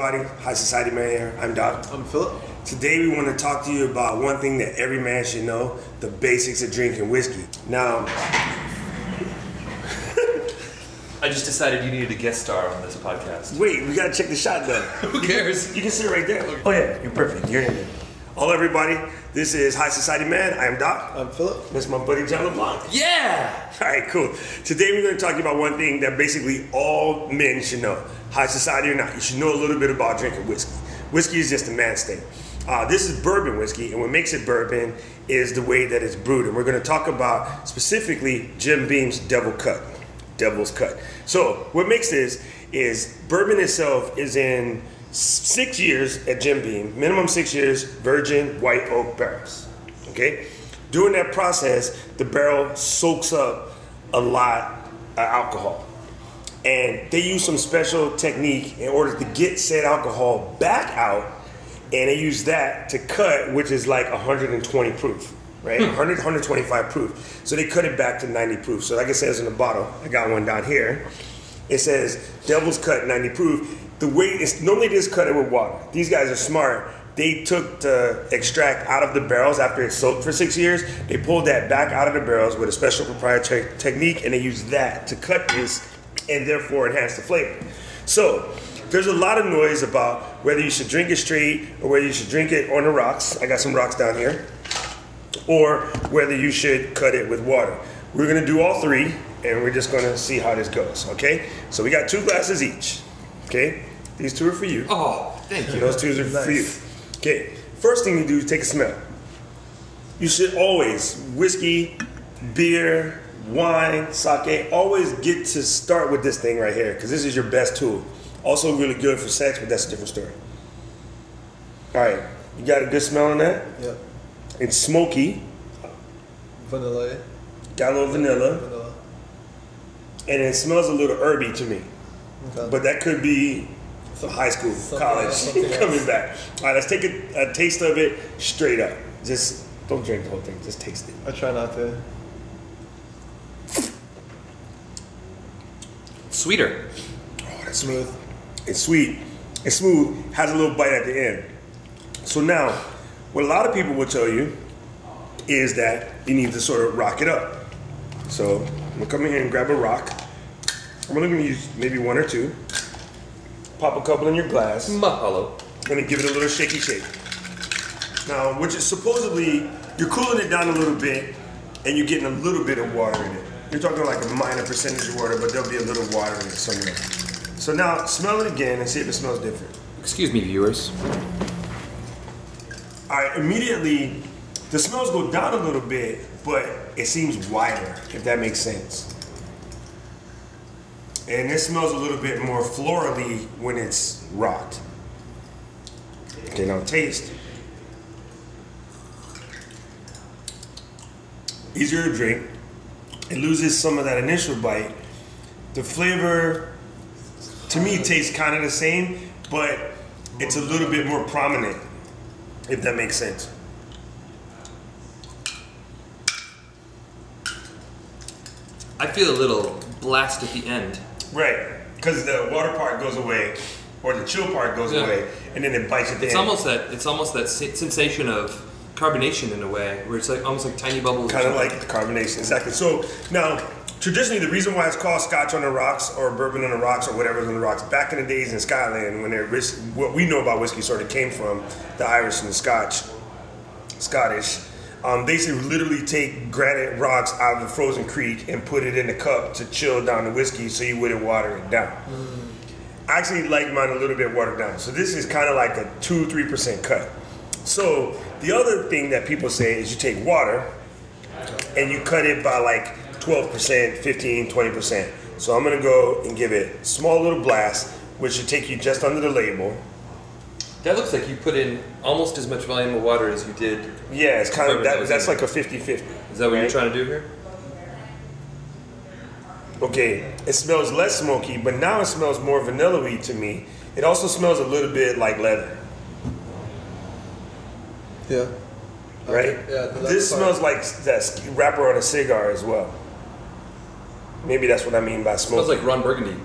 everybody. High Society Man here. I'm Doc. I'm Philip. Today we want to talk to you about one thing that every man should know, the basics of drinking whiskey. Now, I just decided you needed a guest star on this podcast. wait, we gotta check the shotgun. Who cares? You can sit right there. Oh yeah, you're perfect. You're in there. Hello everybody, this is High Society Man. I am Doc. I'm Philip. This is my buddy John LeBlanc. Yeah! Alright, cool. Today we're going to talk about one thing that basically all men should know. High society or not, you should know a little bit about drinking whiskey. Whiskey is just a man's thing. This is bourbon whiskey, and what makes it bourbon is the way that it's brewed. And we're going to talk about specifically Jim Beam's Devil's Cut. So what makes this is bourbon itself is in 6 years at Jim Beam, minimum 6 years, virgin white oak barrels. Okay? During that process, the barrel soaks up a lot of alcohol. And they use some special technique in order to get said alcohol back out, and they use that to cut, which is like 120 proof, right? 100, 125 proof. So they cut it back to 90 proof. So like it says in the bottle, I got one down here. It says Devil's Cut 90 proof. The way it's normally just cut it with water. These guys are smart. They took the extract out of the barrels after it's soaked for 6 years. They pulled that back out of the barrels with a special proprietary technique, and they used that to cut this and therefore enhance the flavor. So there's a lot of noise about whether you should drink it straight or whether you should drink it on the rocks. I got some rocks down here. Or whether you should cut it with water. We're gonna do all three, and we're just gonna see how this goes, okay? So we got 2 glasses each, okay? These 2 are for you. Oh, thank you. And those 2 are for you. Okay, first thing you do is take a smell. You should always, whiskey, beer, wine, sake, always get to start with this thing right here, because this is your best tool. Also really good for sex, but that's a different story. All right, you got a good smell on that? Yep. It's smoky. Vanilla. Got a little vanilla. And it smells a little herby to me. Okay. But that could be high school, college, coming back. All right, let's take a taste of it straight up. Just don't drink the whole thing, just taste it. I try not to. Sweeter. Oh, that's Smooth. It's sweet. It's smooth, has a little bite at the end. So now, what a lot of people will tell you is that you need to sort of rock it up. So I'm gonna come in here and grab a rock. I'm only gonna use maybe 1 or 2. Pop a couple in your glass. Mahalo. Gonna give it a little shaky shake. Now, which is supposedly, you're cooling it down a little bit and you're getting a little bit of water in it. You're talking like a minor percentage of water, but there'll be a little water in it somewhere. So now, smell it again and see if it smells different. Excuse me, viewers. All right, immediately, the smells go down a little bit, but it seems wider, if that makes sense. And this smells a little bit more florally when it's rocked. Okay, now taste. Easier to drink. It loses some of that initial bite. The flavor, to me, tastes kind of the same, but it's a little bit more prominent, if that makes sense. I feel a little blast at the end. Right, because the water part goes away, or the chill part goes away, and then it bites at the end. It's almost that sensation of carbonation in a way, where it's like almost like tiny bubbles. Kind of like the carbonation, exactly. So now, traditionally, the reason why it's called Scotch on the rocks or bourbon on the rocks or whatever's on the rocks, back in the days in Scotland, when what we know about whiskey sort of came from the Irish and the Scottish. They should literally take granite rocks out of the frozen creek and put it in a cup to chill down the whiskey so you wouldn't water it down. I actually like mine a little bit watered down. So this is kind of like a 2-3% cut. So the other thing that people say is you take water and you cut it by like 12%, 15, 20%. So I'm gonna go and give it a small little blast, which should take you just under the label. That looks like you put in almost as much volume of water as you did. Yeah, it's kind of, that's like a 50-50. Is that what you're trying to do here? Okay, it smells less smoky, but now it smells more vanilla-y to me. It also smells a little bit like leather. Yeah. Right? Yeah. This smells like that wrapper on a cigar as well. Maybe that's what I mean by smoke. Smells like Ron Burgundy.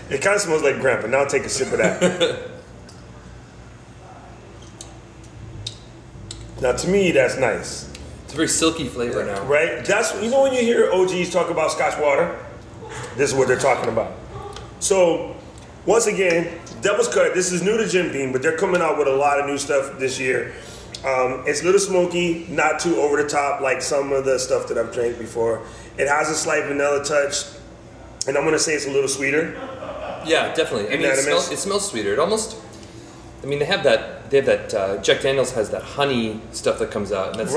It kind of smells like grandpa. Now take a sip of that. Now, to me, that's nice. It's a very silky flavor now. Right? That's, you know, when you hear OGs talk about Scotch water, this is what they're talking about. So, once again, Devil's Cut, this is new to Jim Beam, but they're coming out with a lot of new stuff this year. It's a little smoky, not too over the top like some of the stuff that I've drank before. It has a slight vanilla touch, and I'm going to say it's a little sweeter. Yeah, definitely. I mean, it smells sweeter. It almost, I mean, they have that, Jack Daniels has that honey stuff that comes out, and that's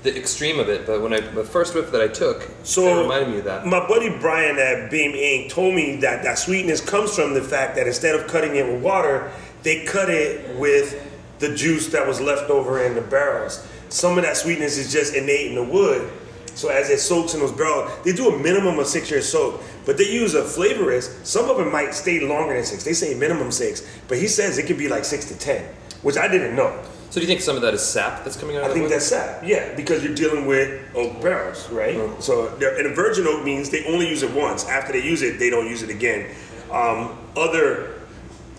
the extreme of it. But when the first whiff that I took, it reminded me of that. My buddy Brian at Beam Inc. told me that that sweetness comes from the fact that instead of cutting it with water, they cut it with the juice that was left over in the barrels. Some of that sweetness is just innate in the wood. So as it soaks in those barrels, they do a minimum of 6 years soak, but they use a flavorist. Some of them might stay longer than 6. They say minimum 6, but he says it could be like 6 to 10, which I didn't know. So do you think some of that is sap that's coming out of it? I think that's sap, yeah, because you're dealing with oak barrels, right? So, and a virgin oak means they only use it once. After they use it, they don't use it again. Other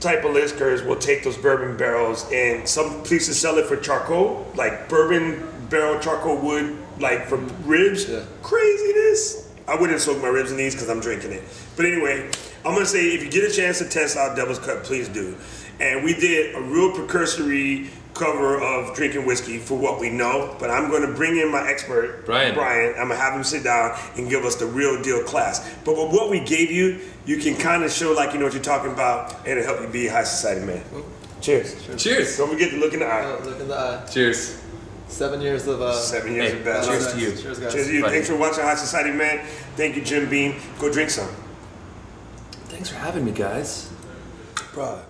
type of liquors will take those bourbon barrels, and some places sell it for charcoal, like bourbon barrel charcoal wood, like for ribs. Yeah. Craziness. I wouldn't soak my ribs in these because I'm drinking it. But anyway, I'm gonna say if you get a chance to test out Devil's Cut, please do. And we did a real precursory cover of drinking whiskey for what we know, but I'm going to bring in my expert, Brian. I'm going to have him sit down and give us the real deal class. But with what we gave you, you can kind of show like you know what you're talking about, and it'll help you be a high society man. Cheers. Cheers. Don't forget to look in the eye. Look in the eye. Cheers. 7 years of 7 years of battle. Cheers to you. Cheers, guys. Cheers to you. Thanks for watching High Society Man. Thank you, Jim Beam. Go drink some. Thanks for having me, guys. Bro.